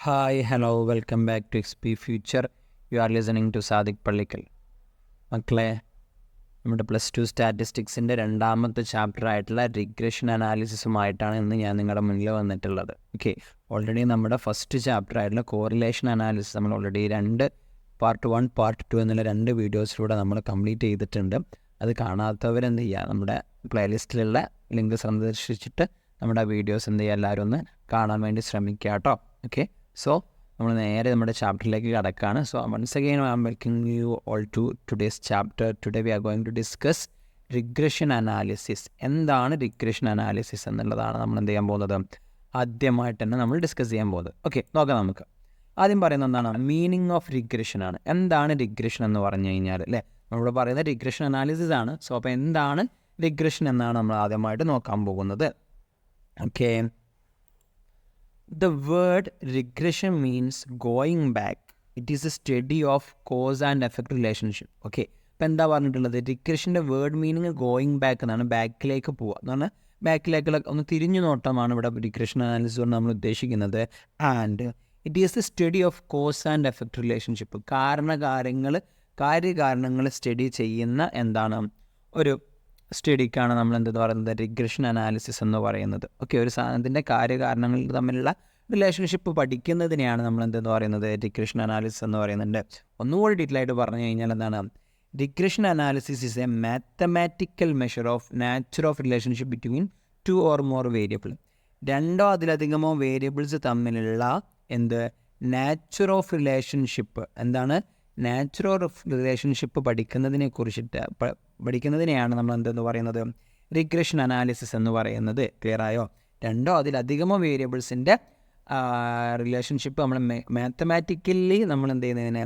Hi hello welcome back to XP future. You are listening to Sadiq Pallikkal. മക്കളെ, നമ്മുടെ +2 സ്റ്റാറ്റിസ്റ്റിക്സിൻ്റെ രണ്ടാമത്തെ chapter ആയിട്ടുള്ള റിഗ്രഷൻ അനാലിസിസുമായിട്ടാണ് ഇന്ന് ഞാൻ നിങ്ങളുടെ മുന്നിൽ വന്നിട്ടുള്ളത്. ഓക്കെ, ഓൾറെഡി നമ്മുടെ ഫസ്റ്റ് ചാപ്റ്റർ ആയിട്ടുള്ള കോറിലേഷൻ അനാലിസിസ് നമ്മൾ ഓൾറെഡി പാർട്ട് 1 പാർട്ട് 2 എന്നുള്ള 2 വീഡിയോസിലൂടെ നമ്മൾ കംപ്ലീറ്റ് ചെയ്തിട്ടുണ്ട്. അത് കാണാത്തവരെന്ത് ചെയ്യുക, നമ്മുടെ പ്ലേലിസ്റ്റിലുള്ള ലിങ്ക് സന്ദർശിച്ചിട്ട് നമ്മുടെ വീഡിയോസ് എന്ത് ചെയ്യുക, എല്ലാവരും ഒന്ന് കാണാൻ വേണ്ടി ശ്രമിക്കുക കേട്ടോ. ഓക്കെ, സോ നമ്മൾ നേരെ നമ്മുടെ ചാപ്റ്ററിലേക്ക് കടക്കുകയാണ്. So once again I am welcoming you all to today's chapter. Today we are going to discuss regression analysis. എന്താണ് റിഗ്രഷൻ അനാലിസിസ് എന്നുള്ളതാണ് നമ്മൾ എന്ത് ചെയ്യാൻ പോകുന്നത്, ആദ്യമായിട്ട് തന്നെ നമ്മൾ ഡിസ്കസ് ചെയ്യാൻ പോകുന്നത്. ഓക്കെ, നോക്കാം. നമുക്ക് ആദ്യം പറയുന്നത് എന്താണ്, മീനിങ് ഓഫ് റിഗ്രഷൻ ആണ്. എന്താണ് റിഗ്രഷൻ എന്ന് പറഞ്ഞു കഴിഞ്ഞാൽ അല്ലേ, നമ്മളിവിടെ പറയുന്നത് റിഗ്രഷൻ അനാലിസിസ് ആണ്. സോ അപ്പോൾ എന്താണ് റിഗ്രഷൻ എന്നാണ് നമ്മൾ ആദ്യമായിട്ട് നോക്കാൻ പോകുന്നത്. Okay, the word regression means going back. It is a study of cause and effect relationship. Okay, ഇപ്പം എന്താ പറഞ്ഞിട്ടുള്ളത്, റിഗ്രഷൻ്റെ വേർഡ് മീനിങ് ഗോയിങ് ബാക്ക് എന്നാണ്, ബാക്കിലേക്ക് പോവുക എന്നാണ്. ബാക്കിലേക്കുള്ള ഒന്ന് തിരിഞ്ഞു നോട്ടമാണ് ഇവിടെ റിഗ്രഷൻ അനാലിസിസ് കൊണ്ട് നമ്മൾ ഉദ്ദേശിക്കുന്നത്. And it is the study of cause and effect relationship. കാര്യകാരണങ്ങൾ സ്റ്റഡി ചെയ്യുന്ന എന്താണ് ഒരു സ്റ്റഡിക്കാണ് നമ്മൾ എന്തെന്ന് പറയുന്നത്, റിഗ്രഷൻ അനാലിസിസ് എന്ന് പറയുന്നത്. ഓക്കെ, ഒരു സാധനത്തിൻ്റെ കാര്യകാരണങ്ങൾ തമ്മിലുള്ള റിലേഷൻഷിപ്പ് പഠിക്കുന്നതിനെയാണ് നമ്മൾ എന്തെന്ന് പറയുന്നത്, റിഗ്രഷൻ അനാലിസിസ് എന്ന് പറയുന്നുണ്ട്. ഒന്നുകൂടി ഡീറ്റെയിൽ ആയിട്ട് പറഞ്ഞു കഴിഞ്ഞാൽ എന്താണ്, regression analysis is A mathematical measure of nature of relationship between 2 or more variable. 2 അതിലധികമോ വേരിയബിൾസ് തമ്മിലുള്ള നാച്ചർ ഓഫ് റിലേഷൻഷിപ്പ്, എന്താണ് നാച്ചർ ഓഫ് റിലേഷൻഷിപ്പ് പഠിക്കുന്നതിനെയാണ് നമ്മൾ എന്തെന്ന് പറയുന്നത്, റിഗ്രഷൻ അനാലിസിസ് എന്ന് പറയുന്നത്. ക്ലിയർ ആയോ? 2 അതിലധികമോ വേരിയബിൾസിൻ്റെ റിലേഷൻഷിപ്പ് നമ്മൾ മാത്തമാറ്റിക്കലി നമ്മൾ എന്ത് ചെയ്യുന്നതിനെ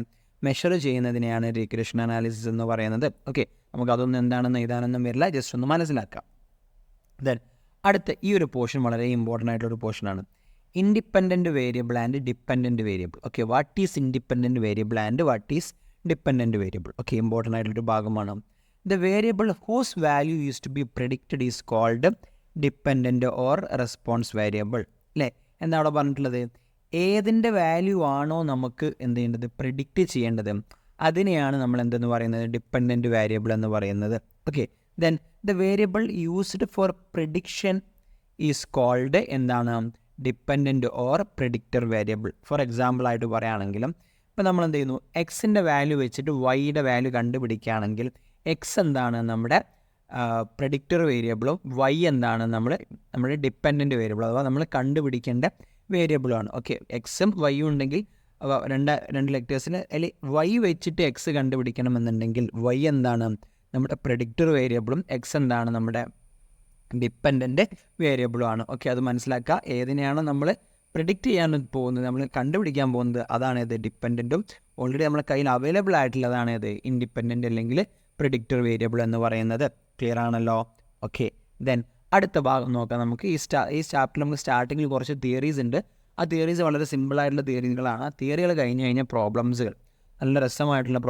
മെഷർ ചെയ്യുന്നതിനെയാണ് റിഗ്രഷൻ അനാലിസിസ് എന്ന് പറയുന്നത്. ഓക്കെ, നമുക്കതൊന്നും എന്താണെന്ന് എഴുതാനൊന്നും വരില്ല, ജസ്റ്റ് ഒന്ന് മനസ്സിലാക്കാം. ദെൻ അടുത്ത ഈ ഒരു പോർഷൻ വളരെ ഇമ്പോർട്ടൻ്റ് ആയിട്ടുള്ളൊരു പോർഷനാണ്, independent variable and dependent variable. Okay, what is independent variable and what is dependent variable. Okay, important ആയിട്ടുള്ളൊരു ഭാഗമാണ്. The variable whose value use to be predicted is called dependent or response variable. അല്ലേ, എന്താ അവിടെ പറഞ്ഞിട്ടുള്ളത്, ഏതിൻ്റെ value ആണോ നമുക്ക് എന്ത് ചെയ്യേണ്ടത്, പ്രെഡിക്റ്റ് ചെയ്യേണ്ടത്, അതിനെയാണ് നമ്മൾ എന്തെന്ന് പറയുന്നത്, ഡിപ്പെൻഡൻറ്റ് വേരിയബിൾ എന്ന് പറയുന്നത്. Okay, then the variable used for prediction is called എന്താണ്, dependent or predictor variable. For example ആയിട്ട് പറയുകയാണെങ്കിലും ഇപ്പോൾ നമ്മൾ എന്ത് ചെയ്യുന്നു, എക്സിൻ്റെ വാല്യൂ വെച്ചിട്ട് വൈയുടെ വാല്യൂ കണ്ടുപിടിക്കുകയാണെങ്കിൽ എക്സ് എന്താണ് നമ്മുടെ പ്രെഡിക്റ്റർ വേരിയബിളും വൈ എന്താണ് നമ്മുടെ ഡിപ്പെൻഡൻറ്റ് വേരിയബിൾ, അഥവാ നമ്മൾ കണ്ടുപിടിക്കേണ്ട വേരിയബിളാണ്. ഓക്കെ, എക്സും വൈയും ഉണ്ടെങ്കിൽ രണ്ട് ലെക്ടേഴ്സിൽ അതിൽ വൈ വെച്ചിട്ട് എക്സ് കണ്ടുപിടിക്കണമെന്നുണ്ടെങ്കിൽ വൈ എന്താണ് നമ്മുടെ പ്രെഡിക്റ്റർ വേരിയബിളും എക്സ് എന്താണ് നമ്മുടെ ഡിപ്പെൻഡൻറ്റ് വേരിയബിളുമാണ്. ഓക്കെ, അത് മനസ്സിലാക്കുക. ഏതിനെയാണ് നമ്മൾ പ്രെഡിക്റ്റ് ചെയ്യാൻ പോകുന്നത്, നമ്മൾ കണ്ടുപിടിക്കാൻ പോകുന്നത്, അതാണ് ഇത് ഡിപ്പെൻഡൻറ്റും. ഓൾറെഡി നമ്മുടെ കയ്യിൽ അവൈലബിൾ ആയിട്ടുള്ളതാണ് ഇത് ഇൻഡിപെൻഡൻറ്റ് അല്ലെങ്കിൽ പ്രെഡിക്റ്റർ വേരിയബിൾ എന്ന് പറയുന്നത്. ക്ലിയർ ആണല്ലോ? ഓക്കെ, ദെൻ അടുത്ത ഭാഗം നോക്കാം നമുക്ക്. ഈ ചാപ്റ്ററിൽ നമുക്ക് സ്റ്റാർട്ടിങ്ങിൽ കുറച്ച് തിയറീസ് ഉണ്ട്. ആ തിയറീസ് വളരെ സിമ്പിളായിട്ടുള്ള തിയറികളാണ്. ആ തിയറികൾ കഴിഞ്ഞ് കഴിഞ്ഞാൽ പ്രോബ്ലംസുകൾ, നല്ല രസമായിട്ടുള്ള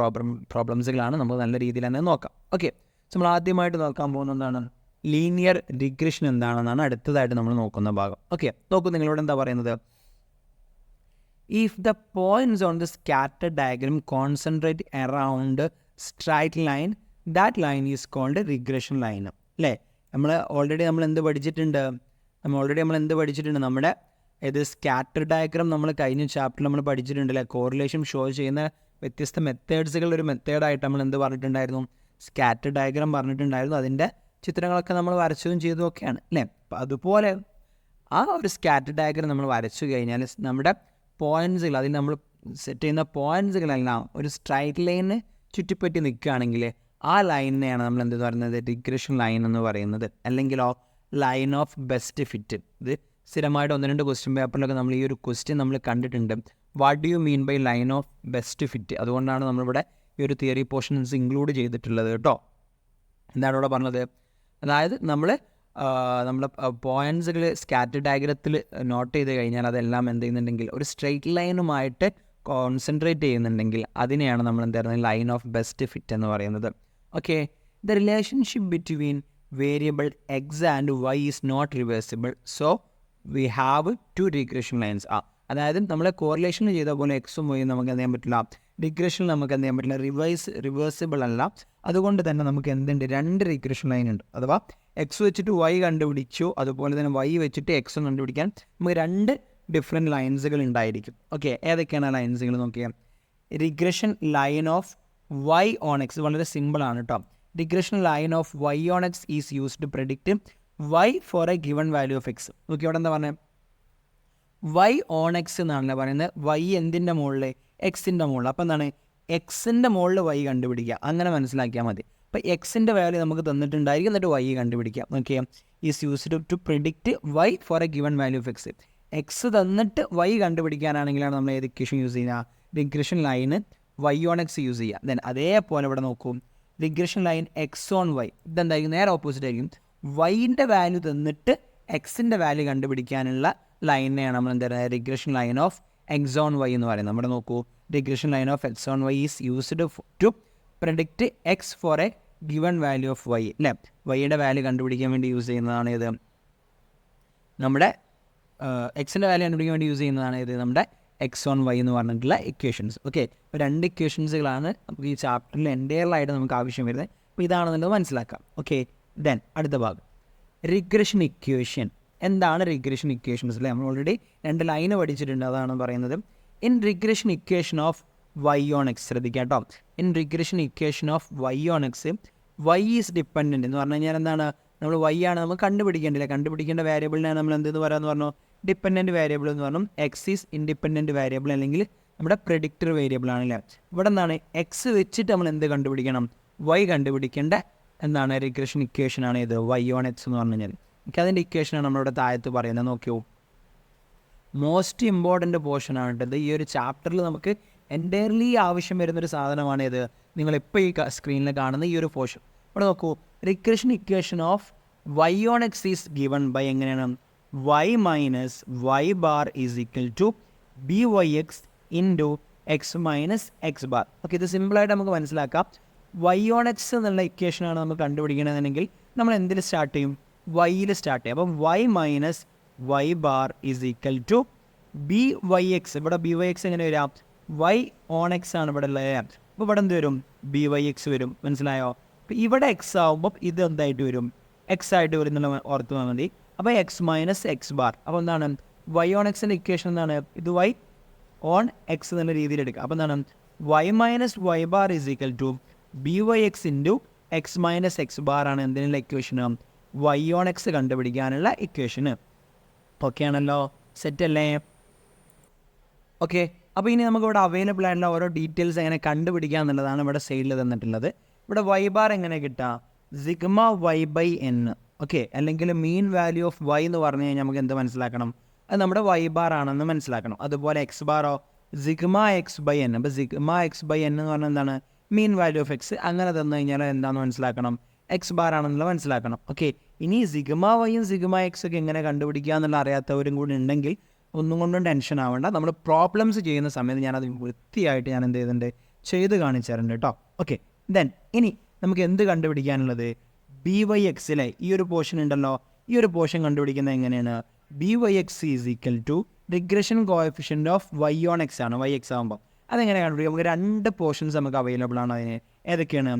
പ്രോബ്ലംസുകളാണ്. നമുക്ക് നല്ല രീതിയിൽ തന്നെ നോക്കാം. ഓക്കെ, സോ നമ്മൾ ആദ്യമായിട്ട് നോക്കാൻ പോകുന്നത് എന്താണ്, ലീനിയർ റിഗ്രഷൻ എന്താണെന്നാണ് അടുത്തതായിട്ട് നമ്മൾ നോക്കുന്ന ഭാഗം. ഓക്കെ, നോക്കൂ, നിങ്ങളോട് എന്താ പറയുന്നത്, if the points on the scatter diagram concentrate around straight line, that line is called regression line. അല്ലേ, നമ്മൾ ഓൾറെഡി നമ്മൾ എന്ത് പഠിച്ചിട്ടുണ്ട്, നമ്മുടെ ഇത് സ്കാറ്റർ ഡയഗ്രം നമ്മൾ കഴിഞ്ഞ ചാപ്റ്ററിൽ നമ്മൾ പഠിച്ചിട്ടുണ്ട് അല്ലേ. കോറിലേഷൻ ഷോ ചെയ്യുന്ന വ്യത്യസ്ത മെത്തേഡ്സുകളുടെ ഒരു മെത്തേഡായിട്ട് നമ്മൾ എന്ത് പറഞ്ഞിട്ടുണ്ടായിരുന്നു, സ്കാറ്റർ ഡയഗ്രം പറഞ്ഞിട്ടുണ്ടായിരുന്നു. അതിൻ്റെ ചിത്രങ്ങളൊക്കെ നമ്മൾ വരച്ചതും ചെയ്തതും ഒക്കെയാണ് അല്ലേ. അപ്പം അതുപോലെ ആ ഒരു സ്കാറ്റർ ഡയഗ്രം നമ്മൾ വരച്ചു കഴിഞ്ഞാൽ നമ്മുടെ പോയിൻറ്റ്സുകൾ, അതിൽ നമ്മൾ സെറ്റ് ചെയ്യുന്ന പോയിൻറ്റ്സുകളെല്ലാം ഒരു സ്ട്രൈറ്റ് ലൈനിന് ചുറ്റിപ്പറ്റി നിൽക്കുകയാണെങ്കിൽ ആ ലൈനിനെയാണ് നമ്മൾ എന്തെന്ന് പറയുന്നത്, റിഗ്രഷൻ ലൈൻ എന്ന് പറയുന്നത്. അല്ലെങ്കിലോ ലൈൻ ഓഫ് ബെസ്റ്റ് ഫിറ്റ്. ഇത് സ്ഥിരമായിട്ട് 1-2 ക്വസ്റ്റ്യൻ പേപ്പറിലൊക്കെ നമ്മൾ ഈ ഒരു ക്വസ്റ്റ്യൻ നമ്മൾ കണ്ടിട്ടുണ്ട്. What do you mean by line of best fit? അതുകൊണ്ടാണ് നമ്മളിവിടെ ഈ ഒരു തിയറി പോർഷൻസ് ഇൻക്ലൂഡ് ചെയ്തിട്ടുള്ളത് കേട്ടോ. എന്താണ് ഇവിടെ പറഞ്ഞത്, അതായത് നമ്മൾ പോയിൻറ്റ്സുകൾ സ്കാറ്റർ ഡയഗ്രത്തിൽ നോട്ട് ചെയ്ത് കഴിഞ്ഞാൽ അതെല്ലാം എന്ത് ചെയ്യുന്നുണ്ടെങ്കിൽ ഒരു സ്ട്രെയിറ്റ് ലൈനുമായിട്ട് കോൺസെൻട്രേറ്റ് ചെയ്യുന്നുണ്ടെങ്കിൽ അതിനെയാണ് നമ്മൾ എന്ത് പറയുന്നത്, ലൈൻ ഓഫ് ബെസ്റ്റ് ഫിറ്റ് എന്ന് പറയുന്നത്. Okay, the relationship between variable X and Y is not reversible, so we have 2 regression lines. അതായത് നമ്മളെ കോറിലേഷനിൽ ചെയ്ത പോലെ എക്സും വൈയും നമുക്ക് എന്ത് ചെയ്യാൻ പറ്റില്ല, റിഗ്രഷനിൽ നമുക്ക് എന്ത് ചെയ്യാൻ പറ്റില്ല, റിവേഴ്സിബിൾ അല്ല. അതുകൊണ്ട് തന്നെ നമുക്ക് എന്തുണ്ട്, 2 റിഗ്രഷൻ ലൈൻ ഉണ്ട്. അഥവാ എക്സ് വെച്ചിട്ട് വൈ കണ്ടുപിടിച്ചു, അതുപോലെ തന്നെ വൈ വെച്ചിട്ട് എക്സും കണ്ടുപിടിക്കാൻ നമുക്ക് 2 ഡിഫറെൻറ്റ് ലൈൻസുകൾ ഉണ്ടായിരിക്കും. ഓക്കെ, ഏതൊക്കെയാണ് ആ ലൈൻസുകൾ നോക്കിയാൽ, regression line of Y on X വളരെ സിമ്പിളാണ് കേട്ടോ. Regression line of Y on X is used to predict Y for a given value of X. നോക്കി അവിടെ എന്താ പറഞ്ഞത്, വൈ ഓൺ എക്സ് എന്നാണല്ലോ പറയുന്നത്. വൈ എന്തിൻ്റെ മുകളിൽ, എക്സിൻ്റെ മുകളിൽ. അപ്പോൾ എന്താണ്, എക്സിൻ്റെ മുകളിൽ വൈ കണ്ടുപിടിക്കുക, അങ്ങനെ മനസ്സിലാക്കിയാൽ മതി. അപ്പോൾ എക്സിൻ്റെ വാല്യൂ നമുക്ക് തന്നിട്ടുണ്ടായിരിക്കും, എന്നിട്ട് വൈ കണ്ടുപിടിക്കാം. Okay, is used to predict Y for a given value of X. X തന്നിട്ട് വൈ കണ്ടുപിടിക്കാനാണെങ്കിലാണ് നമ്മൾ ഏത് ഇക്വേഷൻ യൂസ് ചെയ്യുക, regression line Y on X use ചെയ്യുക. ദെൻ അതേപോലെ ഇവിടെ നോക്കും, regression line X on Y, ഇതെന്തായിരിക്കും, നേരെ ഓപ്പോസിറ്റ് ആയിരിക്കും. വൈൻ്റെ വാല്യൂ തന്നിട്ട് എക്സിൻ്റെ വാല്യൂ കണ്ടുപിടിക്കാനുള്ള ലൈനെയാണ് നമ്മൾ എന്താ പറയുക, regression line of X on Y എന്ന് പറയുന്നത്. നമ്മുടെ നോക്കൂ, regression line of X on Y is used to predict X for a given value of Y അല്ലേ. വൈയുടെ വാല്യൂ കണ്ടുപിടിക്കാൻ വേണ്ടി യൂസ് ചെയ്യുന്നതാണ് ഇത് നമ്മുടെ എക്സിൻ്റെ വാല്യൂ കണ്ടുപിടിക്കാൻ വേണ്ടി യൂസ് ചെയ്യുന്നതാണ് ഇത് നമ്മുടെ എക്സ് ഓൺ വൈ എന്ന് പറഞ്ഞിട്ടുള്ള ഇക്വേഷൻസ്. ഓക്കെ, 2 ഇക്വേഷൻസുകളാണ് നമുക്ക് ഈ ചാപ്റ്ററിൽ എൻ്റെയറിലായിട്ട് നമുക്ക് ആവശ്യം വരുന്നത്. അപ്പോൾ ഇതാണെന്നുള്ളത് മനസ്സിലാക്കാം. ഓക്കെ, ദെൻ അടുത്ത ഭാഗം റിഗ്രഷൻ ഇക്വേഷൻ. എന്താണ് റിഗ്രഷൻ ഇക്വേഷൻസ് അല്ലേ, നമ്മൾ ഓൾറെഡി 2 ലൈന് പഠിച്ചിട്ടുണ്ട്, അതാണ് പറയുന്നത്. In regression equation of Y on X, ശ്രദ്ധിക്കാം കേട്ടോ. In regression equation of Y on X, Y is dependent എന്ന് പറഞ്ഞു കഴിഞ്ഞാൽ എന്താണ്, നമ്മൾ വൈ ആണ് നമുക്ക് കണ്ടുപിടിക്കേണ്ടില്ല, കണ്ടുപിടിക്കേണ്ട വേരിയബിളിനാണ് നമ്മൾ എന്തെന്ന് പറയാമെന്ന് പറഞ്ഞു, ഡിപ്പെൻഡൻറ്റ് വേരിയബിൾ എന്ന് പറഞ്ഞു. എക്സ് ഈസ് ഇൻഡിപെൻഡൻറ്റ് വേരിയബിൾ അല്ലെങ്കിൽ നമ്മുടെ പ്രെഡിക്റ്റർ വേരിയബിൾ ആണല്ലേ. ഇവിടെ എന്താണ്, എക്സ് വെച്ചിട്ട് നമ്മൾ എന്ത് കണ്ടുപിടിക്കണം, വൈ കണ്ടുപിടിക്കേണ്ട എന്താണ് റിഗ്രഷൻ ഇക്വേഷനാണ് ഇത് വൈ ഓൺ എക്സ് എന്ന് പറഞ്ഞു കഴിഞ്ഞാൽ. എനിക്ക് അതിൻ്റെ ഇക്വേഷനാണ് നമ്മളിവിടെ താഴത്ത് പറയുന്നത്. നോക്കിയോ, മോസ്റ്റ് ഇമ്പോർട്ടൻ്റ് പോർഷനാണ് കേട്ടത് ഈ ഒരു ചാപ്റ്ററിൽ. നമുക്ക് എൻ്റയർലി ആവശ്യം വരുന്നൊരു സാധനമാണ് ഇത്, നിങ്ങളിപ്പോൾ ഈ സ്ക്രീനിൽ കാണുന്ന ഈ ഒരു പോർഷൻ. ഇവിടെ നോക്കൂ, regression equation of Y on X is given by എങ്ങനെയാണ്, Y minus Y bar is equal to B Y X into X minus X bar. Okay, ഇത് സിമ്പിളായിട്ട് നമുക്ക് മനസ്സിലാക്കാം. വൈ ഓൺ എക്സ് എന്നുള്ള ഇക്വേഷനാണ് നമ്മൾ കണ്ടുപിടിക്കണമെന്നുണ്ടെങ്കിൽ നമ്മൾ എന്തിൽ സ്റ്റാർട്ട് ചെയ്യും, വൈയിൽ സ്റ്റാർട്ട് ചെയ്യും. അപ്പം Y minus Y bar is equal to B Y X. ഇവിടെ ബി വൈ എക്സ് എങ്ങനെ വരാം, വൈ ഓൺ എക്സ് ആണ് ഇവിടെ ഉള്ളത്. അപ്പോൾ ഇവിടെ എന്ത് വരും, ബി വൈ എക്സ് വരും. മനസ്സിലായോ? അപ്പോൾ ഇവിടെ എക്സ് ആകുമ്പോൾ ഇത് എന്തായിട്ട് വരും, എക്സ് ആയിട്ട് വരും എന്നുള്ള ഓർത്ത് മതി. അപ്പോൾ എക്സ് മൈനസ് എക്സ് ബാർ. അപ്പോൾ എന്താണ് വൈ ഓൺ എക്സിൻ്റെ ഇക്വേഷൻ എന്താണ്, ഇത് വൈ ഓൺ എക്സ് എന്നുള്ള രീതിയിൽ എടുക്കുക. അപ്പോൾ എന്താണ് Y minus Y bar is equal to B Y X into X minus X bar ആണ് എന്തിനുള്ള ഇക്വേഷന്, വൈ ഓൺ എക്സ് കണ്ടുപിടിക്കാനുള്ള ഇക്വേഷന്. ഓക്കെ ആണല്ലോ, സെറ്റ് അല്ലേ? ഓക്കെ, അപ്പോൾ ഇനി നമുക്കിവിടെ അവൈലബിൾ ആയിട്ടുള്ള ഓരോ ഡീറ്റെയിൽസ് എങ്ങനെ കണ്ടുപിടിക്കുക എന്നുള്ളതാണ് ഇവിടെ സൈഡിൽ തന്നിട്ടുള്ളത്. ഇവിടെ വൈ ബാർ എങ്ങനെ കിട്ടുക, sigma Y by N. Okay, അല്ലെങ്കിൽ മീൻ വാല്യൂ ഓഫ് വൈ എന്ന് പറഞ്ഞു കഴിഞ്ഞാൽ നമുക്ക് എന്ത് മനസ്സിലാക്കണം, അത് നമ്മുടെ വൈ ബാർ ആണെന്ന് മനസ്സിലാക്കണം. അതുപോലെ എക്സ് ബാറോ സിഗ്മ എക്സ് ബൈ എൻ. അപ്പോൾ സിഗ്മ എക്സ് ബൈ എൻ എന്ന് പറഞ്ഞാൽ എന്താണ്, മീൻ വാല്യൂ ഓഫ് എക്സ്. അങ്ങനെ തന്നു കഴിഞ്ഞാൽ എന്താണെന്ന് മനസ്സിലാക്കണം, എക്സ് ബാർ ആണെന്നുള്ള മനസ്സിലാക്കണം. ഓക്കെ, ഇനി സിഗ്മ വൈയും സിഗ്മ എക്സ് ഒക്കെ എങ്ങനെ കണ്ടുപിടിക്കുക എന്നുള്ള അറിയാത്തവരും കൂടി ഉണ്ടെങ്കിൽ ഒന്നും കൊണ്ടും ടെൻഷൻ ആവേണ്ട. നമ്മൾ പ്രോബ്ലംസ് ചെയ്യുന്ന സമയത്ത് ഞാനത് വൃത്തിയായിട്ട് ഞാൻ എന്ത് ചെയ്തിട്ടുണ്ട്, ചെയ്ത് കാണിച്ചു തരുന്നുണ്ട് കേട്ടോ. ഓക്കെ, ദെൻ ഇനി നമുക്ക് എന്ത് കണ്ടുപിടിക്കാനുള്ളത്, ബി വൈ എക്സിലെ ഈ ഒരു പോർഷൻ ഉണ്ടല്ലോ, ഈ ഒരു പോർഷൻ കണ്ടുപിടിക്കുന്നത് എങ്ങനെയാണ്, B Y X is equal to regression coefficient of Y on X ആണ്. വൈ എക്സ് ആകുമ്പോൾ അതെങ്ങനെ കണ്ടുപിടിക്കും, നമുക്ക് 2 പോർഷൻസ് നമുക്ക് അവൈലബിൾ ആണ്. അതിന് ഏതൊക്കെയാണ്,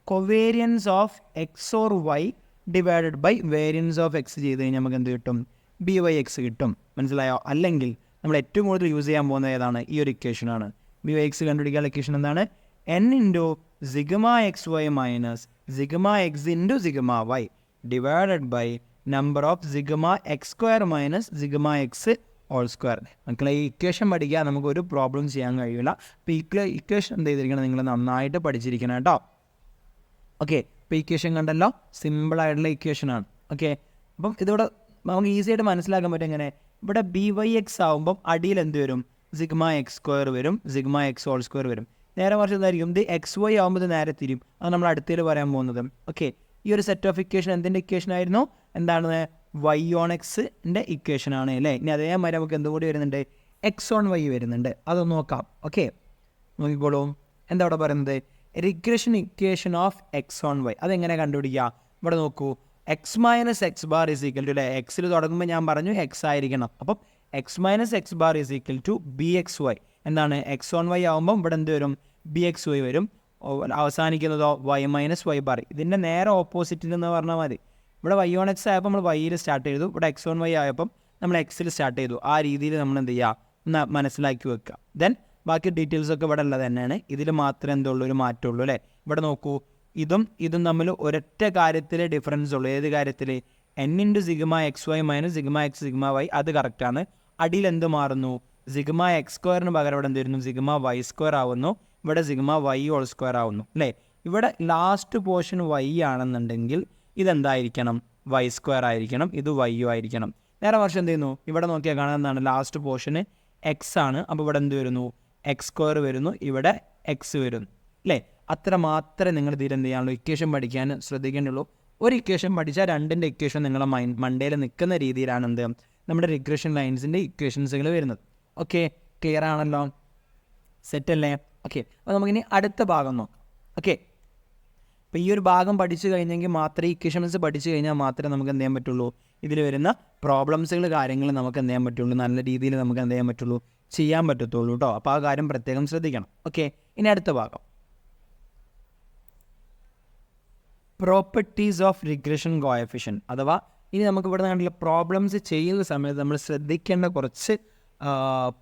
covariance of X or Y divided by variance of X ചെയ്ത് കഴിഞ്ഞാൽ നമുക്ക് എന്ത് കിട്ടും, ബി വൈ എക്സ് കിട്ടും. മനസ്സിലായോ? അല്ലെങ്കിൽ നമ്മൾ ഏറ്റവും കൂടുതൽ യൂസ് ചെയ്യാൻ പോകുന്നത് ഏതാണ്, ഈ ഒരു ഇക്വേഷനാണ്. ബി വൈ എക്സ് കണ്ടുപിടിക്കാനുള്ള ഇക്വേഷൻ എന്താണ്, N into sigma X Y minus sigma X into sigma Y divided by number of sigma X square minus sigma X whole square. മക്കളെ ഈ ഇക്വേഷൻ പഠിക്കുക നമുക്ക് ഒരു പ്രോബ്ലം ചെയ്യാൻ കഴിയില്ല. അപ്പോൾ ഇക്വേഷൻ എന്ത് ചെയ്തിരിക്കണം, നിങ്ങൾ നന്നായിട്ട് പഠിച്ചിരിക്കണം കേട്ടോ. ഓക്കെ, ഇപ്പോൾ ഇക്വേഷൻ കണ്ടല്ലോ, സിമ്പിളായിട്ടുള്ള ഇക്വേഷനാണ്. ഓക്കെ, അപ്പം ഇതിവിടെ നമുക്ക് ഈസി ആയിട്ട് മനസ്സിലാക്കാൻ പറ്റും എങ്ങനെ, ഇവിടെ ബി വൈ എക്സ് ആകുമ്പം അടിയിൽ എന്ത് വരും, സിഗ്മ എക്സ് സ്ക്വയർ വരും, സിഗ്മ എക്സ് ഹോൾ സ്ക്വയർ വരും. നേരെ മറിച്ച് എന്തായിരിക്കും, ഇത് എക്സ് വൈ ആകുമ്പോൾ ഇത് നേരെ തിരിയും. അത് നമ്മൾ അടുത്തേൽ പറയാൻ പോകുന്നത്. ഓക്കെ, ഈ ഒരു സെറ്റ് ഓഫ് ഇക്വേഷൻ എന്തിൻ്റെ ഇക്വേഷൻ ആയിരുന്നു, എന്താണ്, വൈ ഓൺ എക്സിൻ്റെ ഇക്വേഷൻ ആണ് അല്ലേ. ഇനി അതേമാതിരി നമുക്ക് എന്തുകൂടി വരുന്നുണ്ട്, എക്സ് ഓൺ വൈ വരുന്നുണ്ട്. അതൊന്ന് നോക്കാം. ഓക്കെ, നോക്കിക്കോളൂ. എന്താ ഇവിടെ പറയുന്നത്, regression equation of X on Y. അതെങ്ങനെ കണ്ടുപിടിക്കുക, ഇവിടെ നോക്കൂ, X minus X bar is equal to അല്ലേ, എക്സിൽ തുടങ്ങുമ്പോൾ ഞാൻ പറഞ്ഞു എക്സ് ആയിരിക്കണം. അപ്പം X minus X bar is equal to B X Y. എന്താണ് എക്സ് ഓൺ വൈ ആകുമ്പം ഇവിടെ എന്ത് വരും, ബി എക്സ് വൈ വരും. അവസാനിക്കുന്നതോ വൈ മൈനസ് വൈ ബാർ. ഇതിൻ്റെ നേരെ ഓപ്പോസിറ്റിൽ എന്ന് പറഞ്ഞാൽ മതി. ഇവിടെ വൈ ഓൺ എക്സ് ആയപ്പോൾ നമ്മൾ വൈയിൽ സ്റ്റാർട്ട് ചെയ്തു, ഇവിടെ എക്സ് ഓൺ വൈ ആയപ്പം നമ്മൾ എക്സിൽ സ്റ്റാർട്ട് ചെയ്തു. ആ രീതിയിൽ നമ്മൾ എന്ത് ചെയ്യുക, ഒന്ന് മനസ്സിലാക്കി വെക്കുക. ദെൻ ബാക്കി ഡീറ്റെയിൽസൊക്കെ ഇവിടെ ഉള്ളത് തന്നെയാണ്. ഇതിൽ മാത്രമേ എന്തുള്ളൂ, ഒരു മാറ്റമുള്ളൂ അല്ലേ. ഇവിടെ നോക്കൂ, ഇതും തമ്മിൽ ഒരൊറ്റ കാര്യത്തിലെ ഡിഫറൻസ് ഉള്ളൂ. ഏത് കാര്യത്തിൽ? N into sigma X Y minus sigma X sigma Y. അത് കറക്റ്റാണ്. അടിയിൽ എന്ത് മാറുന്നു? സിഗ്മ എക്സ് സ്ക്വയറിന് പകരം ഇവിടെ എന്ത് വരുന്നു, സിഗ്മ വൈ സ്ക്വയർ ആവുന്നു. ഇവിടെ സിഗ്മ വൈ ഹോൾ സ്ക്വയർ ആവുന്നു അല്ലേ. ഇവിടെ ലാസ്റ്റ് പോർഷൻ വൈ ആണെന്നുണ്ടെങ്കിൽ ഇതെന്തായിരിക്കണം, വൈ സ്ക്വയർ ആയിരിക്കണം. ഇത് വൈയും ആയിരിക്കണം. നേരെ വർഷം എന്ത് ചെയ്യുന്നു, ഇവിടെ നോക്കിയാൽ കാണുന്നതാണ് ലാസ്റ്റ് പോർഷന് എക്സ് ആണ്. അപ്പോൾ ഇവിടെ എന്ത് വരുന്നു, എക്സ് സ്ക്വയർ വരുന്നു, ഇവിടെ എക്സ് വരുന്നു അല്ലേ. അത്ര മാത്രമേ നിങ്ങൾ ഇതിൽ എന്ത് ചെയ്യാനുള്ളൂ, ഇക്വേഷൻ പഠിക്കാൻ ശ്രദ്ധിക്കേണ്ടുള്ളൂ. ഒരു ഇക്വേഷൻ പഠിച്ചാൽ രണ്ടിൻ്റെ ഇക്വേഷൻ നിങ്ങളെ മണ്ടയിൽ നിൽക്കുന്ന രീതിയിലാണ് എന്ത് നമ്മുടെ റിഗ്രഷൻ ലൈൻസിൻ്റെ ഇക്വേഷൻസുകൾ വരുന്നത്. ഓക്കെ, ക്ലിയർ ആണല്ലോ, സെറ്റ് അല്ലേ? ഓക്കെ, അപ്പോൾ നമുക്കിനി അടുത്ത ഭാഗം നോക്കാം. ഓക്കെ, അപ്പോൾ ഈ ഒരു ഭാഗം പഠിച്ചു കഴിഞ്ഞെങ്കിൽ മാത്രമേ, ഇക്വേഷൻസ് പഠിച്ചു കഴിഞ്ഞാൽ മാത്രമേ നമുക്ക് എന്ത് ചെയ്യാൻ പറ്റുള്ളൂ, ഇതിൽ വരുന്ന പ്രോബ്ലംസുകൾ കാര്യങ്ങൾ നമുക്ക് എന്ത് ചെയ്യാൻ പറ്റുള്ളൂ, നല്ല രീതിയിൽ നമുക്ക് എന്ത് ചെയ്യാൻ പറ്റുള്ളൂ, ചെയ്യാൻ പറ്റത്തുള്ളൂ കേട്ടോ. അപ്പോൾ ആ കാര്യം പ്രത്യേകം ശ്രദ്ധിക്കണം. ഓക്കെ, ഇനി അടുത്ത ഭാഗം, പ്രോപ്പർട്ടീസ് ഓഫ് റിഗ്രഷൻ കോഎഫിഷ്യൻ. അഥവാ ഇനി നമുക്ക് ഇവിടെ നിന്നുള്ള പ്രോബ്ലംസ് ചെയ്യുന്ന സമയത്ത് നമ്മൾ ശ്രദ്ധിക്കേണ്ട കുറച്ച്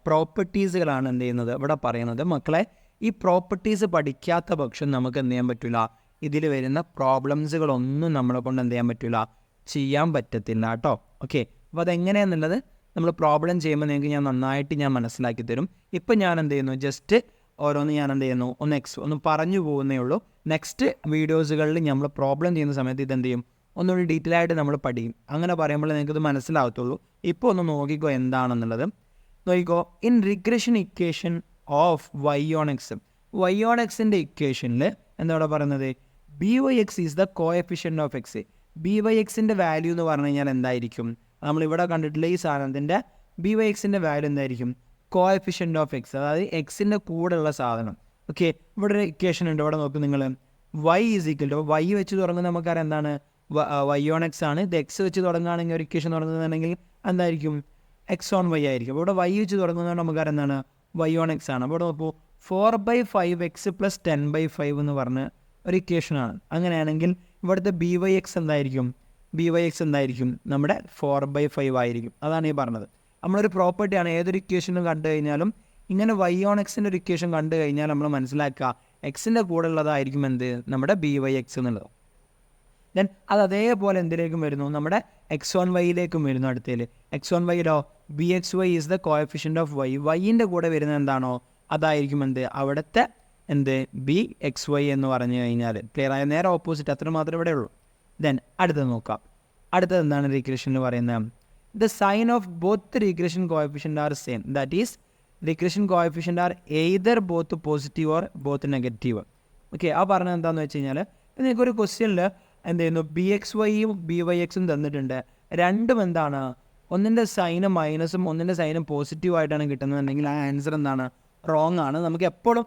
പ്രോപ്പർട്ടീസുകളാണ് എന്ത് ചെയ്യുന്നത് ഇവിടെ പറയുന്നത്. മക്കളെ, ഈ പ്രോപ്പർട്ടീസ് പഠിക്കാത്ത പക്ഷം നമുക്ക് എന്ത് ചെയ്യാൻ പറ്റില്ല, ഇതിൽ വരുന്ന പ്രോബ്ലംസുകളൊന്നും നമ്മളെ കൊണ്ട് എന്ത് ചെയ്യാൻ പറ്റില്ല, ചെയ്യാൻ പറ്റത്തില്ല കേട്ടോ. ഓക്കെ, അപ്പോൾ അതെങ്ങനെയാണെന്നുള്ളത് നമ്മൾ പ്രോബ്ലം ചെയ്യുമ്പോൾ നിങ്ങൾക്ക് ഞാൻ നന്നായിട്ട് മനസ്സിലാക്കി തരും. ഇപ്പം ഞാൻ എന്ത് ചെയ്യുന്നു, ജസ്റ്റ് ഓരോന്ന് ഞാൻ എന്ത് ചെയ്യുന്നു, ഒന്ന് പറഞ്ഞു പോകുന്നേ ഉള്ളൂ. നെക്സ്റ്റ് വീഡിയോസുകളിൽ നമ്മൾ പ്രോബ്ലം ചെയ്യുന്ന സമയത്ത് ഇതെന്ത് ചെയ്യും, ഒന്നുകൂടി ഡീറ്റെയിൽ ആയിട്ട് നമ്മൾ പഠിക്കും. അങ്ങനെ പറയുമ്പോൾ നിങ്ങൾക്കിത് മനസ്സിലാവത്തുള്ളൂ. ഇപ്പോൾ ഒന്ന് നോക്കിക്കോ എന്താണെന്നുള്ളത്. നോക്കിക്കോ, in regression equation of Y on X. Y on എക്സിൻ്റെ ഇക്വേഷനിൽ എന്താ ഇവിടെ പറയുന്നത്, B Y X is the coefficient of X. B Y എക്സിൻ്റെ വാല്യൂ എന്ന് പറഞ്ഞു കഴിഞ്ഞാൽ എന്തായിരിക്കും, നമ്മളിവിടെ കണ്ടിട്ടുള്ള ഈ സാധനത്തിൻ്റെ ബി വൈ എക്സിൻ്റെ വാല്യൂ എന്തായിരിക്കും, കോഎഫിഷ്യൻ്റ് ഓഫ് എക്സ്, അതായത് എക്സിൻ്റെ കൂടെയുള്ള സാധനം. ഓക്കെ, ഇവിടെ ഒരു ഇക്വേഷൻ ഉണ്ട്. ഇവിടെ നോക്കും നിങ്ങൾ, Y is equal to, Y വെച്ച് തുടങ്ങുന്നത് നമുക്കറിയാം എന്താണ്, വൈ ഓൺ എക്സ് ആണ്. ഇത് എക്സ് വെച്ച് തുടങ്ങുകയാണെങ്കിൽ ഒരു ഇക്വേഷൻ തുടങ്ങുന്നുണ്ടെങ്കിൽ എന്തായിരിക്കും, എക്സ് ഓൺ വൈ ആയിരിക്കും. ഇവിടെ വൈ വെച്ച് തുടങ്ങുന്നത് നമുക്കറിയാം എന്താണ്, വൈ ഓൺ എക്സ് ആണ്. അപ്പോൾ നോക്കൂ, 4/5x + 10/5 എന്ന് പറഞ്ഞ ഒരു ഇക്വേഷനാണ്. അങ്ങനെയാണെങ്കിൽ ഇവിടുത്തെ ബി വൈ എക്സ് എന്തായിരിക്കും, നമ്മുടെ 4/5 ആയിരിക്കും. അതാണ് ഈ പറഞ്ഞത്. നമ്മളൊരു പ്രോപ്പർട്ടിയാണ്, ഏതൊരു ഇക്വേഷനും കണ്ടു കഴിഞ്ഞാലും ഇങ്ങനെ വൈ ഓൺ എക്സിൻ്റെ ഒരു ഇക്വേഷൻ കണ്ടു കഴിഞ്ഞാൽ നമ്മൾ മനസ്സിലാക്കുക എക്സിൻ്റെ കൂടെ ഉള്ളതായിരിക്കും എന്ത്, നമ്മുടെ ബി വൈ എക്സ് എന്നുള്ളത്. ദെൻ അത് അതേപോലെ എന്തിലേക്കും വരുന്നു, നമ്മുടെ എക്സ് ഓൺ വൈയിലേക്കും വരുന്നു. അടുത്തതിൽ എക്സ് ഓൺ വൈയിലോ B X Y is the coefficient of Y. വൈൻ്റെ കൂടെ വരുന്നത് എന്താണോ അതായിരിക്കും എന്ത്, അവിടുത്തെ എന്ത്, ബി എക്സ് വൈ എന്ന് പറഞ്ഞു കഴിഞ്ഞാൽ ക്ലിയർ ആയ, നേരെ ഓപ്പോസിറ്റ്, അത്ര മാത്രമേ ഇവിടെ ഉള്ളൂ. ദെൻ അടുത്തത് നോക്കാം. അടുത്തത് എന്താണ് റിഗ്രഷനിൽ പറയുന്നത്, the sign of both regression coefficient are same. That is regression coefficient are either both positive or both negative. Okay, ആ പറഞ്ഞത് എന്താണെന്ന് വെച്ച് കഴിഞ്ഞാൽ, നിങ്ങൾക്കൊരു ക്വസ്റ്റ്യനിൽ എന്ത് ചെയ്യുന്നു, ബി എക്സ് വൈയും ബി വൈ എക്സും തന്നിട്ടുണ്ട്. രണ്ടും എന്താണ്, ഒന്നിൻ്റെ സൈന് മൈനസും ഒന്നിൻ്റെ സൈനും പോസിറ്റീവായിട്ടാണ് കിട്ടുന്നതെങ്കിൽ ആ ആൻസർ എന്താണ്, റോങ് ആണ്. നമുക്ക് എപ്പോഴും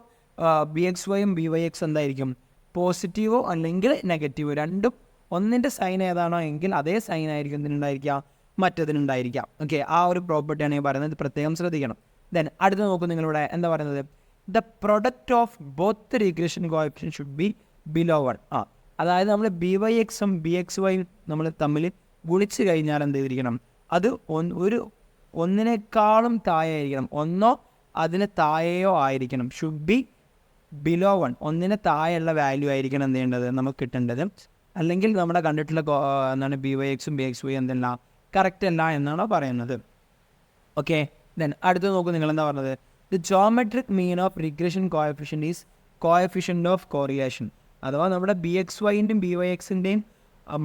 ബി എക്സ് വൈയും ബി വൈ എക്സ് എന്തായിരിക്കും, പോസിറ്റീവോ അല്ലെങ്കിൽ നെഗറ്റീവോ, രണ്ടും ഒന്നിൻ്റെ സൈൻ ഏതാണോ എങ്കിൽ അതേ സൈൻ ആയിരിക്കും ഇതിനുണ്ടായിരിക്കുക, മറ്റതിനുണ്ടായിരിക്കാം. ഓക്കെ, ആ ഒരു പ്രോപ്പർട്ടിയാണ് ഈ പറയുന്നത്, പ്രത്യേകം ശ്രദ്ധിക്കണം. ദെൻ അടുത്ത് നോക്കൂ, നിങ്ങളിവിടെ എന്താ പറയുന്നത്, the product of both regression കോഎഫിഷ്യൻ should be below 1. അതായത് നമ്മൾ ബി വൈ എക്സും ബി എക്സ് വൈയും നമ്മൾ തമ്മിൽ ഗുണിച്ച് കഴിഞ്ഞാൽ എന്ത് ചെയ്തിരിക്കണം, അത് ഒന്നിനേക്കാളും താഴെ ആയിരിക്കണം, ഒന്നോ അതിന് താഴെയോ ആയിരിക്കണം. ഷുഡ് ബി ബിലോ 1, ഒന്നിന് താഴെയുള്ള വാല്യൂ ആയിരിക്കണം എന്ത് ചെയ്യേണ്ടത്, നമുക്ക് കിട്ടേണ്ടത്. അല്ലെങ്കിൽ നമ്മുടെ കണ്ടിട്ടുള്ള എന്താണ് ബി വൈ എക്സും ബി എക്സ് വൈ എന്തല്ല കറക്റ്റ് അല്ല എന്നാണോ പറയുന്നത്. ഓക്കെ, ദെൻ അടുത്ത് നോക്കൂ, നിങ്ങൾ എന്താ പറഞ്ഞത്, the geometric mean of regression coefficient is coefficient of correlation. അഥവാ നമ്മുടെ ബി എക്സ് വൈൻ്റെയും ബി വൈ എക്സിൻ്റെയും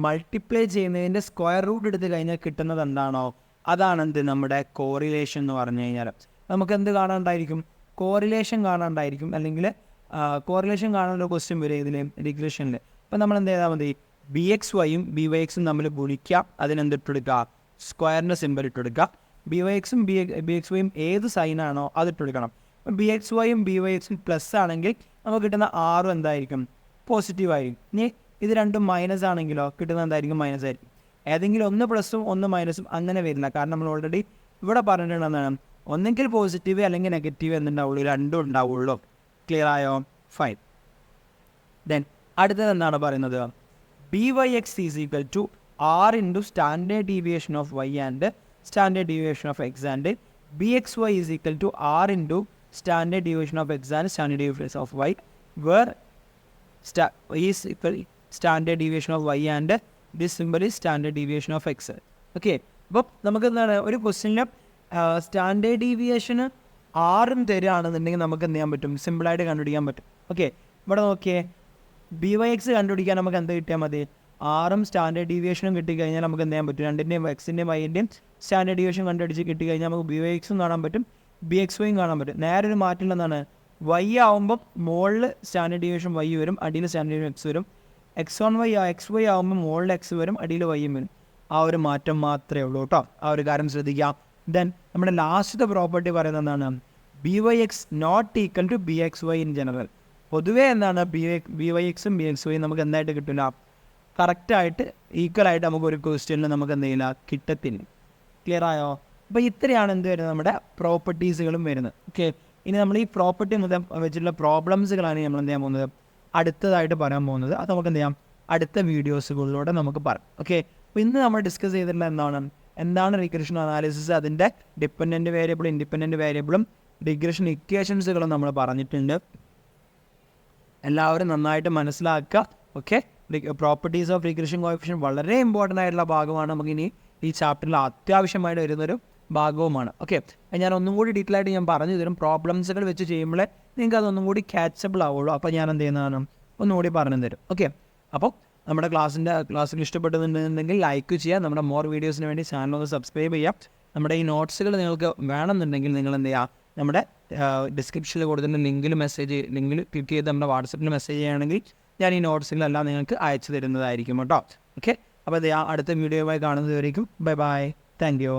മൾട്ടിപ്ലൈ ചെയ്യുന്നതിൻ്റെ സ്ക്വയർ റൂട്ട് എടുത്ത് കഴിഞ്ഞാൽ കിട്ടുന്നത് എന്താണോ അതാണ് എന്ത്, നമ്മുടെ കോറിലേഷൻ എന്ന് പറഞ്ഞു കഴിഞ്ഞാൽ. നമുക്ക് എന്ത് കാണാണ്ടായിരിക്കും, കോറിലേഷൻ കാണാണ്ടായിരിക്കും, അല്ലെങ്കിൽ കോറിലേഷൻ കാണാനുള്ള ക്വസ്റ്റ്യൻ വരും ഇതിൽ റിഗ്രഷനിൽ. അപ്പം നമ്മൾ എന്ത് ചെയ്താൽ മതി, ബി എക്സ് വൈയും ബി വൈ എക്സും തമ്മിൽ ഗുണിക്കുക, അതിനെന്തിട്ടെടുക്കുക, സ്ക്വയറിൻ്റെ സിമ്പൽ ഇട്ടെടുക്കുക. ബി വൈ എക്സും ബി എക്സ് വൈയും ഏത് സൈനാണോ അതിട്ടെടുക്കണം. അപ്പം ബി എക്സ് വൈയും ബി വൈ എക്സും പ്ലസ് ആണെങ്കിൽ നമുക്ക് കിട്ടുന്ന ആറും എന്തായിരിക്കും, പോസിറ്റീവ് ആയിരിക്കും. ഇനി ഇത് രണ്ടും മൈനസ് ആണെങ്കിലോ കിട്ടുന്നത് എന്തായിരിക്കും, മൈനസ് ആയിരിക്കും. ഏതെങ്കിലും ഒന്ന് പ്ലസും ഒന്ന് മൈനസും അങ്ങനെ വരില്ല, കാരണം നമ്മൾ ഓൾറെഡി ഇവിടെ പറഞ്ഞിട്ടുണ്ടെന്നാണ് ഒന്നെങ്കിൽ പോസിറ്റീവ് അല്ലെങ്കിൽ നെഗറ്റീവ് എന്നുണ്ടാവുള്ളൂ, രണ്ടും ഉണ്ടാവുള്ളൂ. ക്ലിയർ ആയോ? ഫൈൻ. ദെൻ അടുത്തത് എന്താണ് പറയുന്നത്? BYX is equal to R into standard deviation of Y and standard deviation of X and BXY is equal to R into standard deviation of X and standard deviation of Y, where is equal standard deviation of Y and this simple is standard deviation of X. Okay, അപ്പോൾ നമുക്ക് എന്താണ് ഒരു ക്വസ്റ്റ്യനിൽ standard ഡീവിയേഷന് ആറും തരികയാണെന്നുണ്ടെങ്കിൽ നമുക്ക് എന്ത് ചെയ്യാൻ പറ്റും? സിമ്പിളായിട്ട് കണ്ടുപിടിക്കാൻ പറ്റും. ഓക്കെ, ഇവിടെ നോക്കിയേ, BYX കണ്ടുപിടിക്കാൻ നമുക്ക് എന്ത് കിട്ടിയാൽ മതി? ആറും സ്റ്റാൻഡേർഡ് ഡീവിയേഷനും കിട്ടിക്കഴിഞ്ഞാൽ നമുക്ക് എന്ത് ചെയ്യാൻ പറ്റും? രണ്ടിൻ്റെയും എക്സിൻ്റെയും വൈൻ്റെയും സ്റ്റാൻഡേർഡ് ഡീവിയേഷൻ കണ്ടുപിടിച്ച് കിട്ടിക്കഴിഞ്ഞാൽ നമുക്ക് BYX കാണാൻ പറ്റും, BXY കാണാൻ പറ്റും. നേരെ ഒരു മാറ്റം എന്താണ്? Y ആവുമ്പോൾ മുകളിൽ സ്റ്റാൻഡേർഡ് ഡീവിയേഷൻ Y വരും, അടിയിൽ സ്റ്റാൻഡേർഡ് ഡീവിയേഷൻ X വരും. XY ആവുമ്പോൾ മുകളിൽ X വരും, അടിയിൽ Y വരും. ആ ഒരു മാറ്റം മാത്രമേ ഉള്ളൂ കേട്ടോ. ആ ഒരു കാര്യം ശ്രദ്ധിക്കാം. ദെൻ നമ്മുടെ ലാസ്റ്റത്തെ പ്രോപ്പർട്ടി പറയുന്നത് എന്താണ്? BYX not equal to BXY in general. പൊതുവേ എന്താണ് BYXും BXYയും നമുക്ക് എന്തായിട്ട് കിട്ടില്ല? കറക്റ്റായിട്ട് ഈക്വലായിട്ട് നമുക്ക് ഒരു ക്വസ്റ്റ്യനിൽ നമുക്ക് എന്ത് ചെയ്യില്ല, കിട്ടത്തില്ല. ക്ലിയർ ആയോ? അപ്പോൾ ഇത്രയാണ് എന്ത് വരുന്നത്? നമ്മുടെ പ്രോപ്പർട്ടീസുകളും വരുന്നത്. ഓക്കെ, ഇനി നമ്മൾ ഈ പ്രോപ്പർട്ടി വെച്ചിട്ടുള്ള പ്രോബ്ലംസുകളാണ് നമ്മൾ എന്ത് ചെയ്യാൻ പോകുന്നത്? അടുത്തതായിട്ട് പറയാൻ പോകുന്നത്. അത് നമുക്ക് എന്ത് ചെയ്യാം? അടുത്ത വീഡിയോസുകളിലൂടെ നമുക്ക് പറയാം. ഓക്കെ, അപ്പോൾ ഇന്ന് നമ്മൾ ഡിസ്കസ് ചെയ്തിട്ടുള്ള എന്താണ് റിഗ്രഷൻ അനാലിസിസ്, അതിൻ്റെ ഡിപ്പെൻഡൻറ്റ് വേരിയബിളും ഇൻഡിപെൻഡൻറ്റ് വേരിയബിളും റിഗ്രഷൻ ഇക്വേഷൻസുകളും നമ്മൾ പറഞ്ഞിട്ടുണ്ട്. എല്ലാവരും നന്നായിട്ട് മനസ്സിലാക്കുക. Okay, properties of regression coefficient വളരെ ഇമ്പോർട്ടൻ്റ് ആയിട്ടുള്ള ഭാഗമാണ്. നമുക്കിനി ഈ ചാപ്റ്ററിൽ അത്യാവശ്യമായിട്ട് വരുന്നൊരു ഭാഗവുമാണ്. ഓക്കെ, ഞാൻ ഒന്നും കൂടി ഡീറ്റെയിൽ ആയിട്ട് ഞാൻ പറഞ്ഞു തരും. പ്രോബ്ലംസുകൾ വെച്ച് ചെയ്യുമ്പോഴേ നിങ്ങൾക്ക് അതൊന്നും കൂടി ക്യാച്ചബിൾ ആവുള്ളൂ. അപ്പോൾ ഞാൻ എന്ത് ചെയ്യുന്നതാണ്? ഒന്നുകൂടി പറഞ്ഞു തരും. ഓക്കെ, അപ്പോൾ നമ്മുടെ ക്ലാസ്സിൽ ഇഷ്ടപ്പെടുന്നുണ്ടെങ്കിൽ ലൈക്ക് ചെയ്യുക. നമ്മുടെ മോർ വീഡിയോസിന് വേണ്ടി ചാനൽ ഒന്ന് സബ്സ്ക്രൈബ് ചെയ്യാം. നമ്മുടെ ഈ നോട്ട്സുകൾ നിങ്ങൾക്ക് വേണമെന്നുണ്ടെങ്കിൽ നിങ്ങൾ എന്ത് ചെയ്യുക? നമ്മുടെ ഡിസ്ക്രിപ്ഷനിൽ കൊടുത്തിട്ട് ലിങ്കിൽ ക്ലിക്ക് ചെയ്ത് നമ്മുടെ വാട്സപ്പിൽ മെസ്സേജ് ചെയ്യുകയാണെങ്കിൽ ഞാൻ ഈ നോട്ട്സുകളെല്ലാം നിങ്ങൾക്ക് അയച്ചു തരുന്നതായിരിക്കും കേട്ടോ. ഓക്കെ, അപ്പോൾ അടുത്ത വീഡിയോയുമായി കാണുന്നതുവരേക്കും ബൈ ബൈ. Thank you.